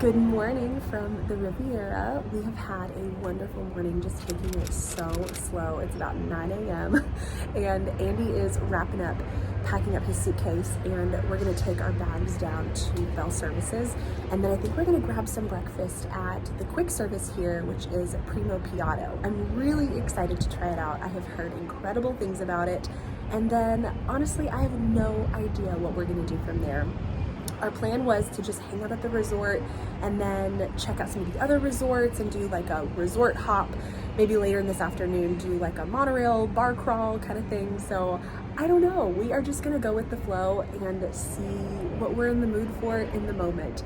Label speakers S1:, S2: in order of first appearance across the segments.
S1: Good morning from the Riviera. We have had a wonderful morning, just taking it so slow. It's about 9 a.m. and Andy is wrapping up, packing up his suitcase, and we're gonna take our bags down to Bell Services. And then I think we're gonna grab some breakfast at the quick service here, which is Primo Piatto. I'm really excited to try it out. I have heard incredible things about it. And then honestly, I have no idea what we're gonna do from there. Our plan was to just hang out at the resort and then check out some of the other resorts and do like a resort hop. Maybe later in this afternoon, do like a monorail bar crawl kind of thing. So I don't know. We are just gonna go with the flow and see what we're in the mood for in the moment.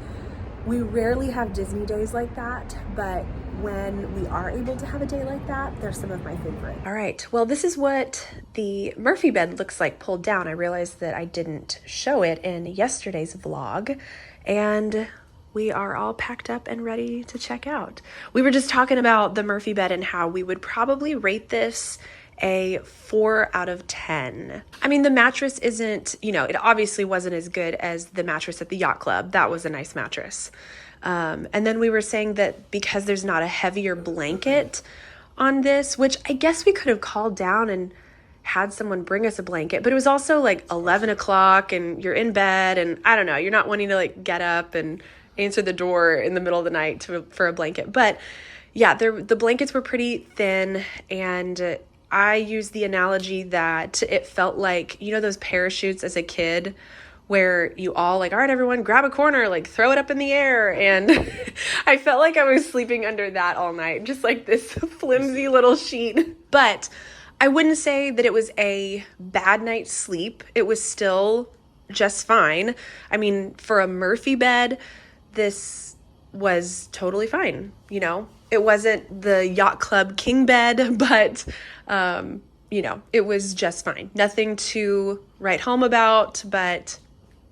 S1: We rarely have Disney days like that, but when we are able to have a day like that, they're some of my favorite. All right, well, this is what the Murphy bed looks like pulled down. I realized that I didn't show it in yesterday's vlog, and we are all packed up and ready to check out. We were just talking about the Murphy bed and how we would probably rate this a 4 out of 10. I mean, the mattress isn't, it obviously wasn't as good as the mattress at the yacht club. That was a nice mattress. And then we were saying that because there's not a heavier blanket on this, which I guess we could have called down and had someone bring us a blanket, but it was also like 11 o'clock and you're in bed and I don't know, you're not wanting to like get up and answer the door in the middle of the night for a blanket. But yeah, the blankets were pretty thin, and I use the analogy that it felt like, those parachutes as a kid where you all like, all right, everyone grab a corner, like throw it up in the air. And I felt like I was sleeping under that all night, just like this flimsy little sheet. But I wouldn't say that it was a bad night's sleep. It was still just fine. I mean, for a Murphy bed, this was totally fine, It wasn't the yacht club king bed, but, it was just fine. Nothing to write home about, but,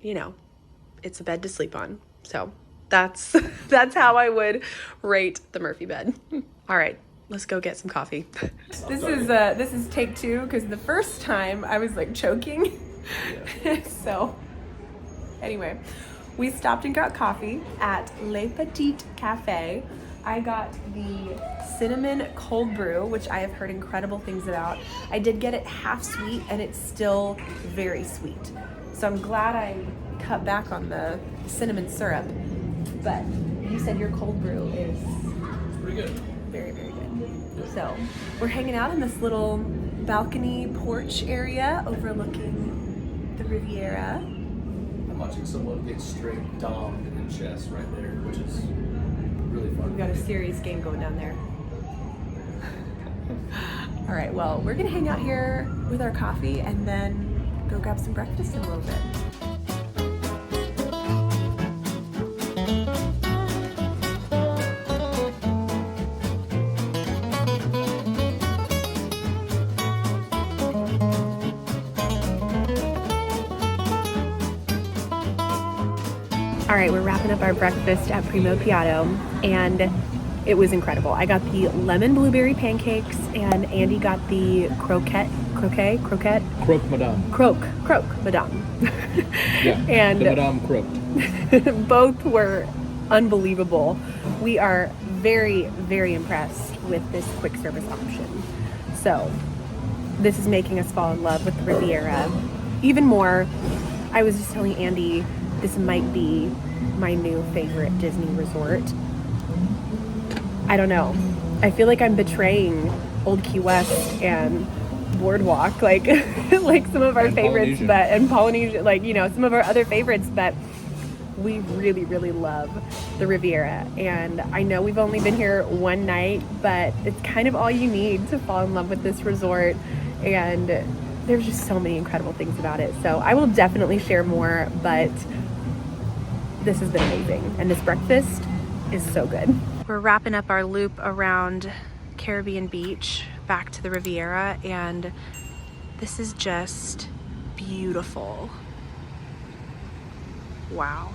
S1: it's a bed to sleep on. So that's how I would rate the Murphy bed. All right, let's go get some coffee. This is take 2, because the first time I was like choking. So anyway, we stopped and got coffee at Le Petit Cafe. I got the cinnamon cold brew, which I have heard incredible things about. I did get it half sweet, and it's still very sweet. So I'm glad I cut back on the cinnamon syrup. But you said your cold brew is
S2: pretty good.
S1: Very, very good. So we're hanging out in this little balcony porch area overlooking the Riviera.
S2: I'm watching someone get straight domed in chess right there, which is really fun.
S1: We've got a serious game going down there. All right, well, we're gonna hang out here with our coffee and then go grab some breakfast in a little bit. All right, we're wrapping up our breakfast at Primo Piatto, and it was incredible. I got the lemon blueberry pancakes, and Andy got the croquette.
S2: Croque madame.
S1: Croque madame.
S2: Yeah,
S1: and
S2: the madame croqued.
S1: Both were unbelievable. We are very, very impressed with this quick service option. So this is making us fall in love with the Riviera even more. I was just telling Andy, this might be my new favorite Disney resort. I don't know. I feel like I'm betraying Old Key West and Boardwalk, like some of our favorites,
S2: Polynesian.
S1: and Polynesia, some of our other favorites, but we really, really love the Riviera. And I know we've only been here one night, but it's kind of all you need to fall in love with this resort. And there's just so many incredible things about it. So I will definitely share more, but this has been amazing. And this breakfast is so good. We're wrapping up our loop around Caribbean Beach back to the Riviera, and this is just beautiful. Wow.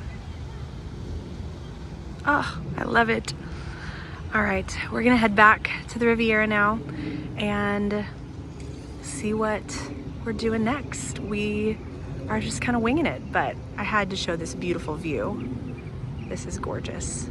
S1: Oh, I love it. All right, we're gonna head back to the Riviera now and see what we're doing next. We are just kind of winging it, but I had to show this beautiful view. This is gorgeous.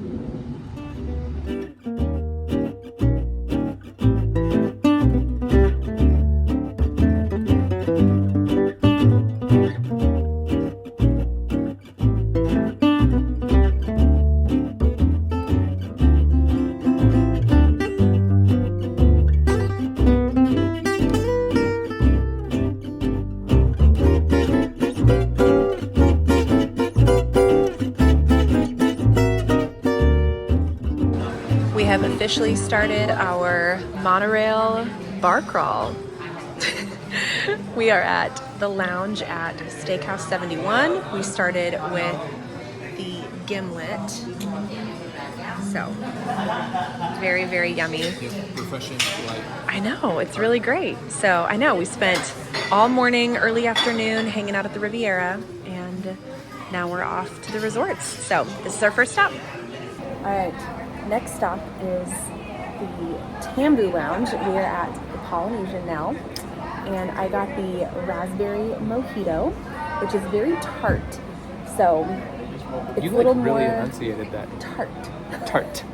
S1: Officially started our monorail bar crawl. We are at the lounge at Steakhouse 71. We started with the gimlet. So, very, very yummy.
S2: Refreshing, light.
S1: I know, it's really great. So, I know, we spent all morning, early afternoon hanging out at the Riviera, and now we're off to the resorts. So, this is our first stop. All right. Next stop is the Tambu Lounge. We are at the Polynesian now, and I got the raspberry mojito, which is very tart. So it's
S2: you
S1: a little
S2: really
S1: more
S2: enunciated that.
S1: Tart.
S2: Tart.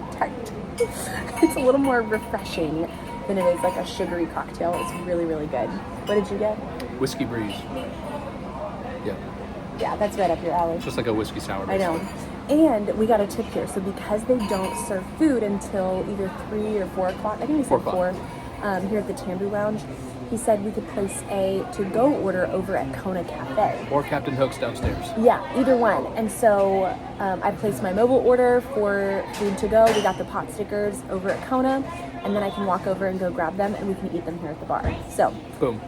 S1: It's a little more refreshing than it is like a sugary cocktail. It's really, really good. What did you get?
S2: Whiskey breeze. Yeah.
S1: Yeah, that's right up your alley.
S2: Just like a whiskey sour.
S1: I know. And we got a tip here. So because they don't serve food until either 3 or 4 o'clock, I think he said 4, here at the Tambu Lounge, he said we could place a to-go order over at Petit Cafe.
S2: Or Captain Hook's downstairs.
S1: Yeah, either one. And so I placed my mobile order for food to go. We got the pot stickers over at Kona, and then I can walk over and go grab them, and we can eat them here at the bar. So,
S2: boom.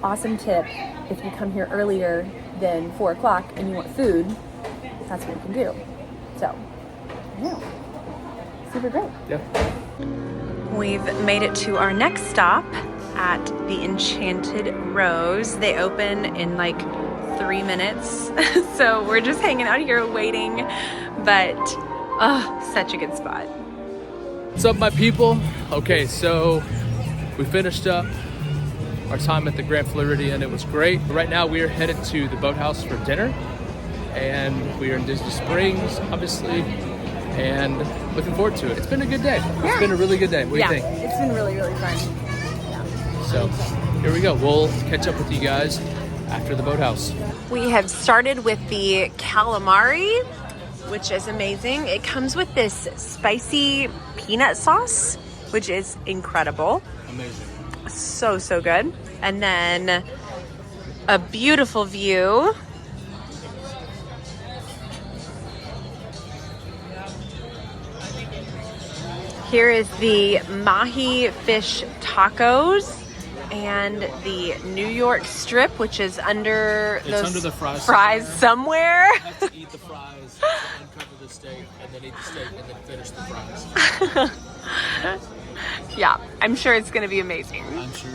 S1: Awesome tip. If you come here earlier than 4 o'clock and you want food, that's what you can do. So, yeah, super great.
S2: Yeah.
S1: We've made it to our next stop at the Enchanted Rose. They open in like 3 minutes. So we're just hanging out here waiting, but oh, such a good spot.
S2: What's up, my people? Okay, so we finished up our time at the Grand Floridian. It was great. Right now we are headed to the Boathouse for dinner, and we are in Disney Springs, obviously, and looking forward to it. It's been a good day. It's been a really good day. What do you think?
S1: It's been really, really fun.
S2: So here we go. We'll catch up with you guys after the Boathouse.
S1: We have started with the calamari, which is amazing. It comes with this spicy peanut sauce, which is incredible.
S2: Amazing.
S1: So, so good. And then a beautiful view. Here is the mahi fish tacos and the New York strip, which is under
S2: under the
S1: fries somewhere.
S2: You have to eat the fries, uncover the steak, and then eat the steak, and then finish the fries.
S1: Yeah, I'm sure it's going to be amazing.
S2: I'm sure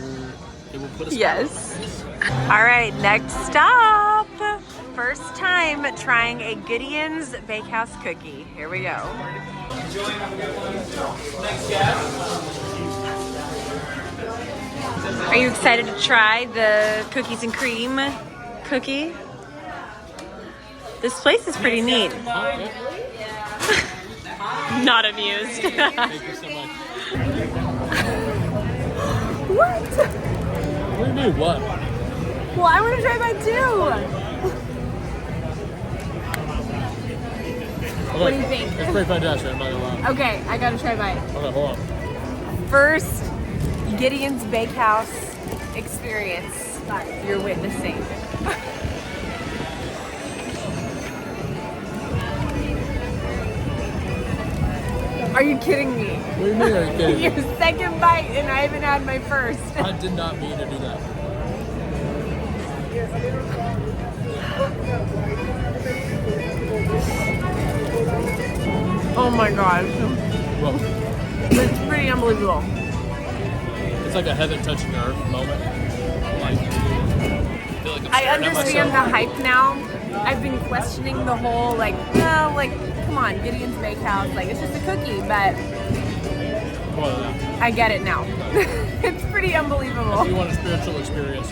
S2: it will put us.
S1: Yes. All right, next stop. First time trying a Gideon's Bakehouse cookie. Here we go. Are you excited to try the cookies and cream cookie? This place is pretty neat. Not amused.
S2: Thank you so much.
S1: What?
S2: What do you mean, what?
S1: Well, I want to try mine too. What do you think?
S2: It's pretty fantastic, I'm not gonna lie.
S1: Okay, I gotta try mine.
S2: Okay, hold on.
S1: First Gideon's Bakehouse experience you're witnessing. Are you kidding me?
S2: What do you mean, are you kidding me?
S1: Your second bite and I haven't had my first.
S2: I did not mean to do that.
S1: Oh my gosh.
S2: Well,
S1: It's pretty unbelievable.
S2: it's like a heaven touching earth moment. Like, I feel like I'm
S1: I
S2: staring at
S1: understand the
S2: myself.
S1: hype now. I've been questioning the whole, like, no, like, come on, Gideon's Bakehouse, like, it's just a cookie, but
S2: Well, yeah.
S1: I get it now. It's pretty unbelievable.
S2: If you want a spiritual experience,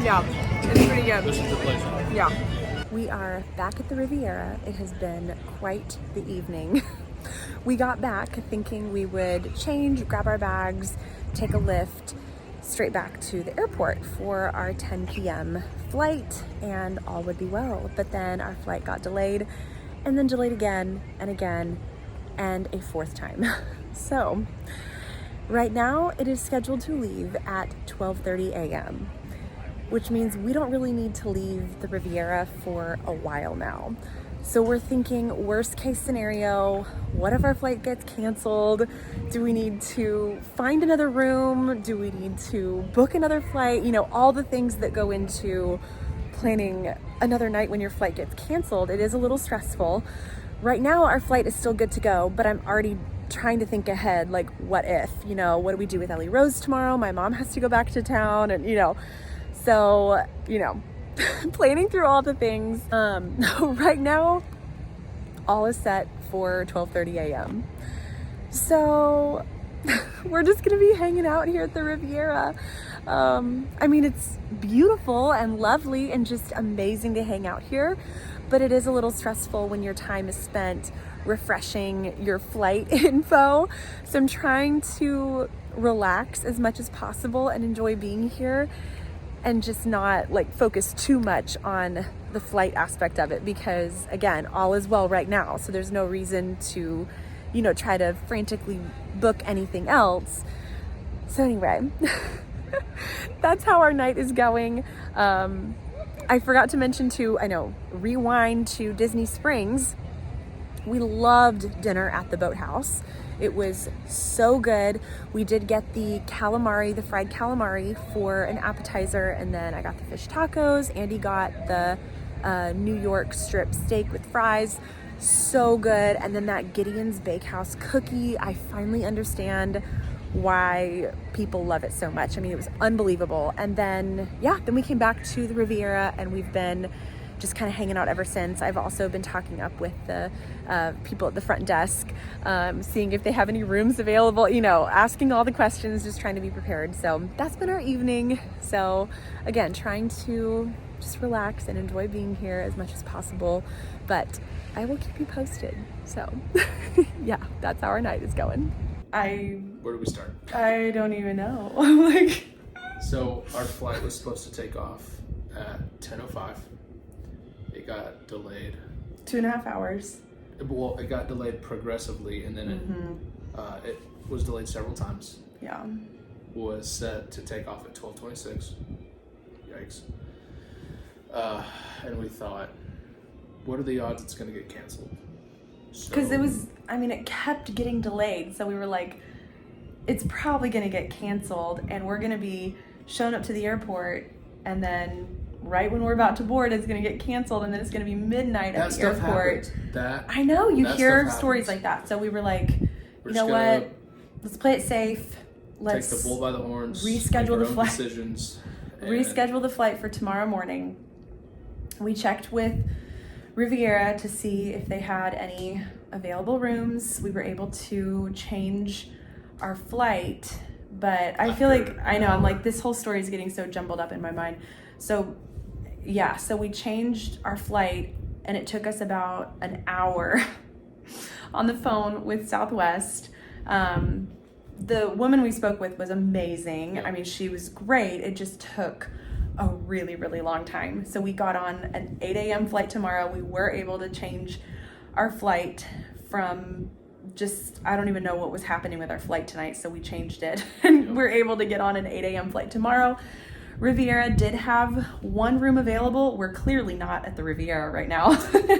S1: Yeah, it's pretty good.
S2: this is the place.
S1: Yeah. We are back at the Riviera. It has been quite the evening. We got back thinking we would change, grab our bags, take a lift straight back to the airport for our 10 p.m. flight, and all would be well. But then our flight got delayed, and then delayed again and again, and a fourth time. So right now it is scheduled to leave at 12:30 a.m., which means we don't really need to leave the Riviera for a while now. So we're thinking worst case scenario, what if our flight gets canceled? Do we need to find another room? Do we need to book another flight? You know, all the things that go into planning another night when your flight gets canceled. It is a little stressful. Right now our flight is still good to go, but I'm already trying to think ahead, like what if, you know, what do we do with Ellie Rose tomorrow? My mom has to go back to town, and so, planning through all the things. Right now, all is set for 12:30 a.m. So we're just gonna be hanging out here at the Riviera. It's beautiful and lovely and just amazing to hang out here, but it is a little stressful when your time is spent refreshing your flight info. So I'm trying to relax as much as possible and enjoy being here, and just not like focus too much on the flight aspect of it, because again, all is well right now. So there's no reason to, try to frantically book anything else. So anyway, that's how our night is going. I forgot to mention too, rewind to Disney Springs. We loved dinner at the Boathouse. It was so good. We did get the calamari, the fried calamari for an appetizer, and then I got the fish tacos. Andy got the New York strip steak with fries. So good. And then that Gideon's Bakehouse cookie. I finally understand why people love it so much. It was unbelievable. And then we came back to the Riviera, and we've been just kind of hanging out ever since. I've also been talking up with the people at the front desk, seeing if they have any rooms available, asking all the questions, just trying to be prepared. So that's been our evening. So again, trying to just relax and enjoy being here as much as possible, but I will keep you posted. So that's how our night is going.
S2: Where do we start?
S1: I don't even know.
S2: So our flight was supposed to take off at 10:05. It got delayed. 2.5 hours. Well, it got delayed progressively, and then it was delayed several times.
S1: Yeah.
S2: Was set to take off at 12:26. Yikes. And we thought, what are the odds it's going to get canceled?
S1: Because it kept getting delayed. So we were like, it's probably going to get canceled, and we're going to be showing up to the airport, and then right when we're about to board, it's going to get canceled, and then it's going to be midnight at the airport.
S2: I
S1: know, you hear stories like that. So we were like, you know what? Let's play it safe. Let's
S2: take the bull by the horns.
S1: Reschedule the flight.
S2: Decisions.
S1: Reschedule the flight for tomorrow morning. We checked with Riviera to see if they had any available rooms. We were able to change our flight, but I feel like, I'm like, this whole story is getting so jumbled up in my mind. So we changed our flight, and it took us about an hour on the phone with Southwest. The woman we spoke with was amazing. She was great. It just took a really, really long time. So we got on an 8 a.m. flight tomorrow. We were able to change our flight from I don't even know what was happening with our flight tonight, so we changed it. And we're able to get on an 8 a.m. flight tomorrow. Riviera did have one room available. We're clearly not at the Riviera right now,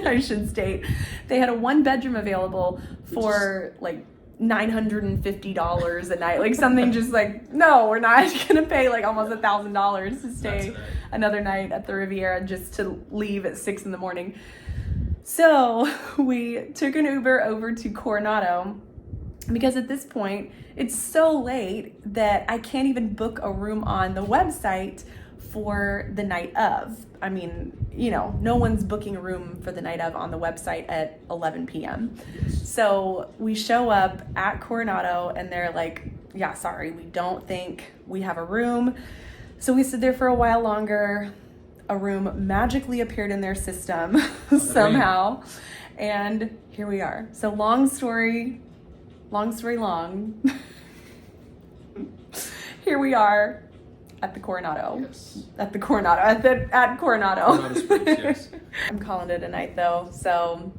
S1: I should state. They had a 1-bedroom available for like $950 a night, like something just like, no, we're not gonna pay like almost $1,000 to stay another night at the Riviera just to leave at 6 a.m. So we took an Uber over to Coronado, because at this point it's so late that I can't even book a room on the website for the night of. No one's booking a room for the night of on the website at 11 p.m. So we show up at Coronado, and they're like, yeah, sorry, we don't think we have a room. So we stood there for a while longer. a room magically appeared in their system somehow. And here we are. So long story long. Here we are at the Coronado.
S2: Yes.
S1: At Coronado.
S2: Coronado Springs, yes.
S1: I'm calling it a night though. So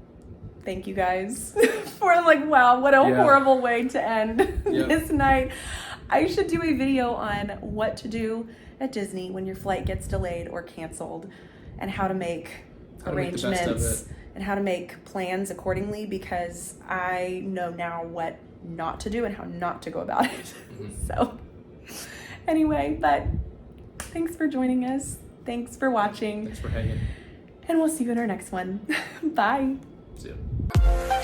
S1: thank you guys for like, wow, what a horrible way to end this night. I should do a video on what to do at Disney when your flight gets delayed or canceled, and how to make arrangements and how to make plans accordingly, because I know now what not to do and how not to go about it. So anyway, but thanks for joining us. Thanks for watching.
S2: Thanks for hanging.
S1: And we'll see you in our next one. Bye.
S2: See ya.